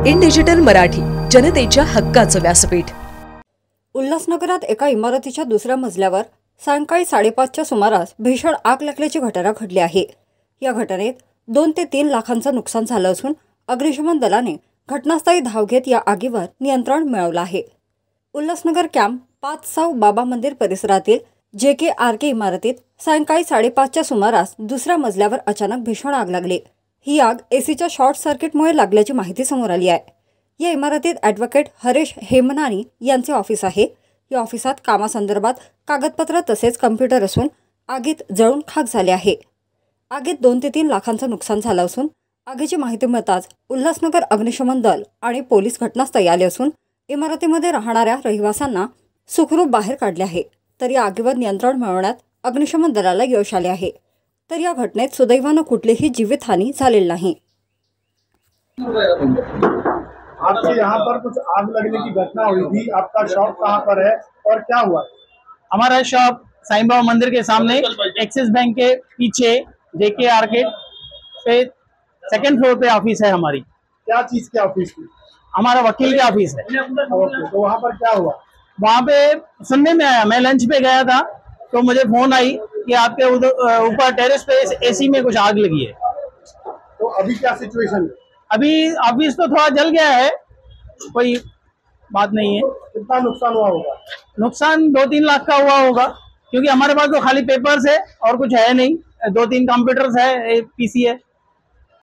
In digital Marathi, जनतेच्या हक्काचं व्यासपीठ। उल्हासनगरात एका इमारतीच्या दुसऱ्या मजल्यावर सायंकाळी 5:30च्या सुमारास भीषण आग लागल्याची घटना घडली आहे। या घटनेत 2 ते 3 लाखांचं नुकसान झालं असून अग्निशमन दलाने घटनास्थळी धाव घेत या आगीवर नियंत्रण मिळवलं आहे। उल्हासनगर कॅम्प 5 बाबा मंदिर परिसरातील JKRK इमारतीत सायंकाळी 5:30च्या सुमारास दुसऱ्या मजल्यावर अचानक भीषण आग लागली। ही आग एसीच्या शॉर्ट सर्किटमुळे लागल्याची माहिती समोर आली आहे। या इमारतीत ॲडव्होकेट हरेश हेमनानी यांचे ऑफिस आहे। या ऑफिसात कामासंदर्भात कागदपत्र तसेच कम्प्युटर असून आगीत जळून खाक झाले आहे। आगीत 2 ते 3 लाखांचं नुकसान झालं असून आगीची माहिती मिळताच उल्हासनगर अग्निशमन दल आणि पोलीस घटनास्थळी आले असून इमारतीमध्ये राहणाऱ्या रहिवाशांना सुखरूप बाहेर काढले आहे। तर या आगीवर नियंत्रण मिळवण्यात अग्निशमन दलाला यश आले आहे। तर या घटनेत सुदैवाने कुठलीही जीवितहानी झालेली नाही। आपके यहाँ पर कुछ आग लगने की घटना हुई थी, आपका शॉप कहाँ पर है और क्या हुआ? हमारा शॉप साईं बाबा मंदिर के सामने एक्सिस बैंक के पीछे JKRK पे सेकंड फ्लोर पे ऑफिस है हमारी। क्या चीज के ऑफिस की? हमारा वकील का ऑफिस है। ओके, तो वहाँ पर क्या हुआ? वहाँ पे सुनने में आया, मैं लंच पे गया था तो मुझे फोन आई कि आपके उधर ऊपर टेरेस पे AC में कुछ आग लगी है। तो अभी क्या सिचुएशन है? अभी ऑफिस तो थोड़ा जल गया है, कोई बात नहीं है। कितना नुकसान हुआ होगा? नुकसान 2-3 लाख का हुआ होगा, क्योंकि हमारे पास तो खाली पेपर्स है और कुछ है नहीं। 2-3 कंप्यूटर्स है, एक PC है।